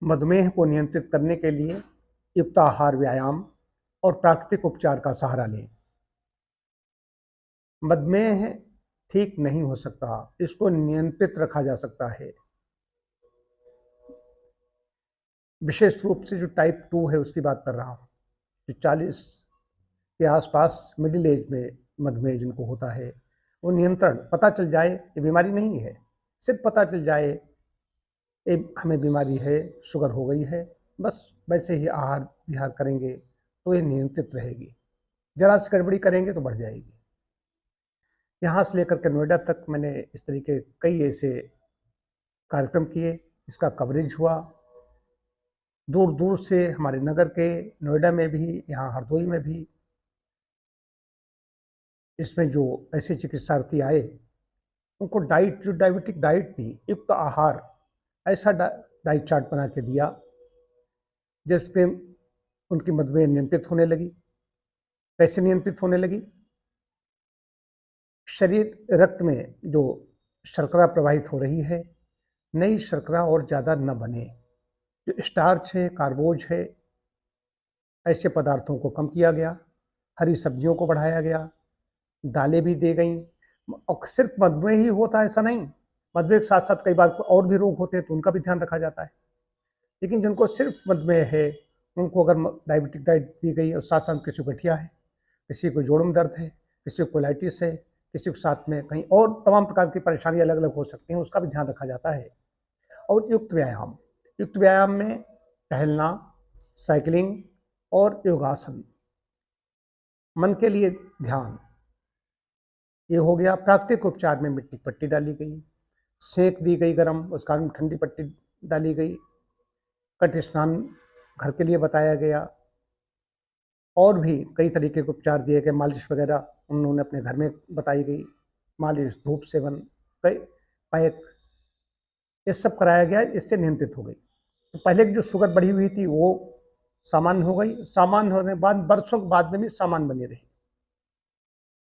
मधुमेह को नियंत्रित करने के लिए युक्त आहार, व्यायाम और प्राकृतिक उपचार का सहारा लें। मधुमेह ठीक नहीं हो सकता, इसको नियंत्रित रखा जा सकता है। विशेष रूप से जो टाइप 2 है उसकी बात कर रहा हूँ, जो 40 के आसपास मिडिल एज में मधुमेह जिनको होता है, वो नियंत्रण पता चल जाए ये बीमारी नहीं है, सिर्फ पता चल जाए ये हमें बीमारी है, शुगर हो गई है, बस वैसे ही आहार विहार करेंगे तो ये नियंत्रित रहेगी। जरा सी गड़बड़ी करेंगे तो बढ़ जाएगी। यहाँ से लेकर के नोएडा तक मैंने इस तरीके कई ऐसे कार्यक्रम किए, इसका कवरेज हुआ। दूर दूर से हमारे नगर के, नोएडा में भी, यहाँ हरदोई में भी इसमें जो ऐसे चिकित्सार्थी आए उनको डाइट, जो डायबिटिक डाइट थी, युक्त आहार, ऐसा डाइट चार्ट बना के दिया जिससे उनकी मधुमेह नियंत्रित होने लगी। कैसे नियंत्रित होने लगी? शरीर रक्त में जो शर्करा प्रवाहित हो रही है, नई शर्करा और ज़्यादा न बने। जो स्टार्च है, कार्बोज है, ऐसे पदार्थों को कम किया गया। हरी सब्जियों को बढ़ाया गया, दालें भी दी गई। और सिर्फ मधुमेह ही होता है ऐसा नहीं, मधुमेह के साथ साथ कई बार और भी रोग होते हैं तो उनका भी ध्यान रखा जाता है। लेकिन जिनको सिर्फ मधुमेह है उनको अगर डायबिटिक डाइट दी गई और साथ साथ किसी को गठिया है, किसी को जोड़ों में दर्द है, किसी को कोलाइटिस है, किसी को साथ में कहीं और तमाम प्रकार की परेशानी अलग अलग हो सकती हैं, उसका भी ध्यान रखा जाता है। और युक्त व्यायाम में टहलना, साइकिलिंग और योगासन, मन के लिए ध्यान, ये हो गया। प्राकृतिक उपचार में मिट्टी की पट्टी डाली गई, सेक दी गई गर्म, उस कारण ठंडी पट्टी डाली गई, कट स्नान घर के लिए बताया गया, और भी कई तरीके के उपचार दिए गए। मालिश वगैरह उन्होंने अपने घर में बताई गई, मालिश, धूप सेवन, कई पैक, ये सब कराया गया, इससे नियंत्रित हो गई। तो पहले की जो शुगर बढ़ी हुई थी वो सामान्य हो गई, सामान्य होने के बाद वर्षों के बाद में भी सामान्य बनी रही।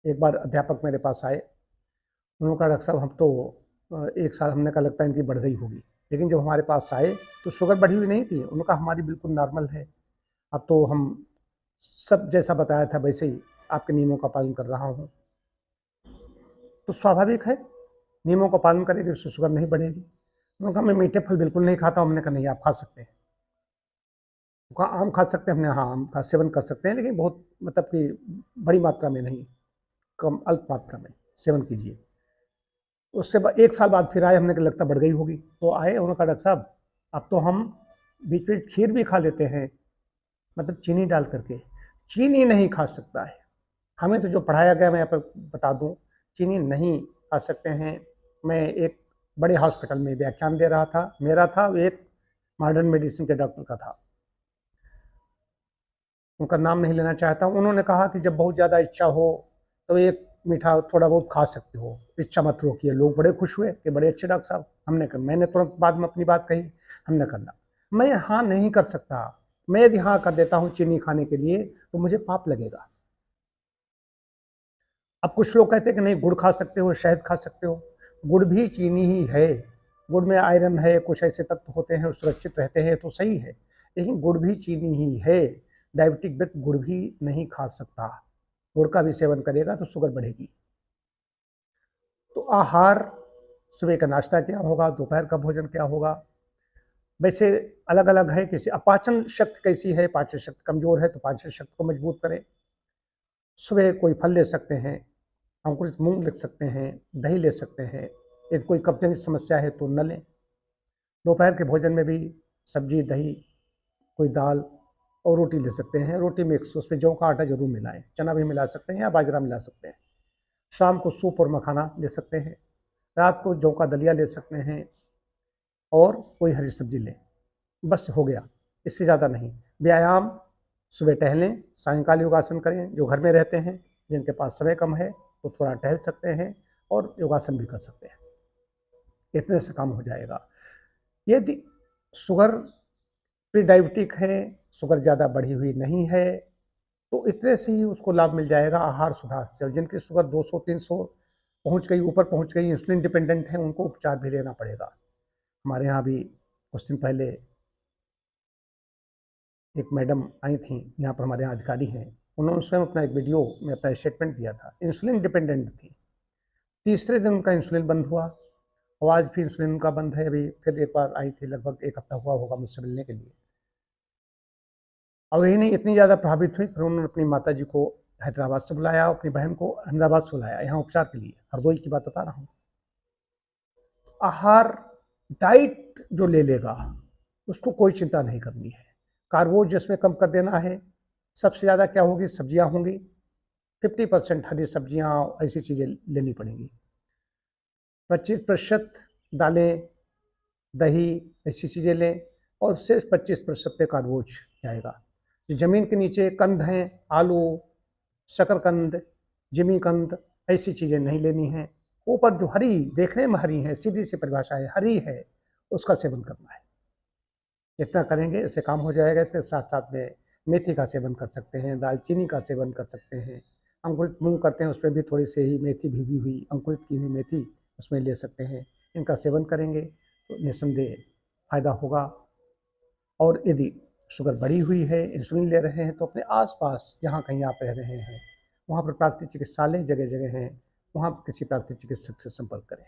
एक बार अध्यापक मेरे पास आए, उन्होंने कहा डॉक्टर साहब हम तो एक साल, हमने कहा लगता है इनकी बढ़ गई होगी। लेकिन जब हमारे पास आए तो शुगर बढ़ी हुई नहीं थी, उन्होंने कहा हमारी बिल्कुल नॉर्मल है, अब तो हम सब जैसा बताया था वैसे ही आपके नियमों का पालन कर रहा हूँ। तो स्वाभाविक है, नियमों का पालन करेंगे उससे शुगर नहीं बढ़ेगी। उन्होंने कहा मैं मीठे फल बिल्कुल नहीं खाता हूँ। हमने कहा नहीं, आप खा सकते हैं। कहा आम खा सकते हैं? हमने हाँ, आम का सेवन कर सकते हैं, लेकिन बहुत मतलब कि बड़ी मात्रा में नहीं, कम अल्प मात्रा में सेवन कीजिए। उसके बाद एक साल बाद फिर आए, हमने कहा लगता बढ़ गई होगी, तो आए, उन्होंने कहा डॉक्टर साहब अब तो हम बीच में खीर भी खा लेते हैं, मतलब चीनी डाल करके। चीनी नहीं खा सकता है, हमें तो जो पढ़ाया गया, मैं यहाँ पर बता दूं, चीनी नहीं खा सकते हैं। मैं एक बड़े हॉस्पिटल में व्याख्यान दे रहा था, मेरा था, एक मॉडर्न मेडिसिन के डॉक्टर का था, उनका नाम नहीं लेना चाहता हूँ। उन्होंने कहा कि जब बहुत ज़्यादा इच्छा हो तो एक मीठा थोड़ा बहुत खा सकते हो, इच्छा मत रोकिए। लोग बड़े खुश हुए कि बड़े अच्छे डॉक्टर साहब। हमने कहा, मैंने तुरंत बाद में अपनी बात कही, हमने करना, मैं हाँ नहीं कर सकता। मैं यदि हाँ कर देता हूँ चीनी खाने के लिए तो मुझे पाप लगेगा। अब कुछ लोग कहते हैं कि नहीं, गुड़ खा सकते हो, शहद खा सकते हो। गुड़ भी चीनी ही है, गुड़ में आयरन है, कुछ ऐसे तत्व होते हैं, सुरक्षित रहते हैं, तो सही है, लेकिन गुड़ भी चीनी ही है। डायबिटिक व्यक्ति गुड़ भी नहीं खा सकता, गुड़ का भी सेवन करेगा तो शुगर बढ़ेगी। तो आहार, सुबह का नाश्ता क्या होगा, दोपहर का भोजन क्या होगा, वैसे अलग अलग है। किसी अपाचन शक्ति कैसी है, पाचन शक्ति कमजोर है तो पाचन शक्ति को मजबूत करें। सुबह कोई फल ले सकते हैं, अंकुरित मूंग ले सकते हैं, दही ले सकते हैं। यदि कोई कब्जनित समस्या है तो न लें। दोपहर के भोजन में भी सब्जी, दही, कोई दाल और रोटी ले सकते हैं। रोटी मिक्स, उसमें जौ का आटा जरूर मिलाएं, चना भी मिला सकते हैं या बाजरा मिला सकते हैं। शाम को सूप और मखाना ले सकते हैं। रात को जौ का दलिया ले सकते हैं और कोई हरी सब्जी लें, बस हो गया, इससे ज़्यादा नहीं। व्यायाम, सुबह टहलें, सायंकाल योगासन करें। जो घर में रहते हैं, जिनके पास समय कम है, तो थोड़ा टहल सकते हैं और योगासन भी कर सकते हैं, इतने से काम हो जाएगा। यदि शुगर प्री डायबिटिक है, शुगर ज़्यादा बढ़ी हुई नहीं है, तो इतने से ही उसको लाभ मिल जाएगा आहार सुधार से। जिनकी शुगर 200-300 पहुँच गई, ऊपर पहुँच गई, इंसुलिन डिपेंडेंट है, उनको उपचार भी लेना पड़ेगा। हमारे यहाँ भी कुछ दिन पहले एक मैडम आई थी, यहाँ पर हमारे यहाँ अधिकारी हैं, उन्होंने स्वयं अपना एक वीडियो में अपना स्टेटमेंट दिया था। इंसुलिन डिपेंडेंट थी। तीसरे दिन उनका इंसुलिन बंद हुआ और आज भी इंसुलिन उनका बंद है। अभी फिर एक बार आई थी, लगभग 1 हफ्ता हुआ होगा मुझसे मिलने के लिए। और यही नहीं, इतनी ज़्यादा प्रभावित हुई, फिर उन्होंने अपनी माताजी को हैदराबाद से बुलाया, अपनी बहन को अहमदाबाद से बुलाया यहाँ उपचार के लिए। हरदोई की बात बता रहा हूँ। आहार, डाइट जो ले लेगा उसको कोई चिंता नहीं करनी है। कार्बोज जिसमें कम कर देना है। सबसे ज़्यादा क्या होगी, सब्जियां होंगी। 50% हरी सब्जियां, ऐसी चीज़ें लेनी पड़ेंगी। 25% दालें, दही, ऐसी चीज़ें लें और उससे 25% पे कार्बोज जाएगा। जो ज़मीन के नीचे कंद हैं, आलू, शकरकंद, जिमीकंद, ऐसी चीज़ें नहीं लेनी हैं। ऊपर जो हरी, देखने में हरी है, सीधी सी परिभाषा है, हरी है, उसका सेवन करना है। इतना करेंगे इससे काम हो जाएगा। इसके साथ साथ में मेथी का सेवन कर सकते हैं, दालचीनी का सेवन कर सकते हैं। अंकुरित मूंग करते हैं, उसमें भी थोड़ी सी ही मेथी भीगी हुई, अंकुरित की हुई मेथी उसमें ले सकते हैं। इनका सेवन करेंगे तो निस्संदेह फायदा होगा। और यदि शुगर बढ़ी हुई है, इंसुलिन ले रहे हैं, तो अपने आसपास जहाँ कहीं आप रह रहे हैं वहाँ पर प्राथमिक चिकित्सालय जगह जगह हैं, वहाँ किसी प्राथमिक चिकित्सक से संपर्क करें।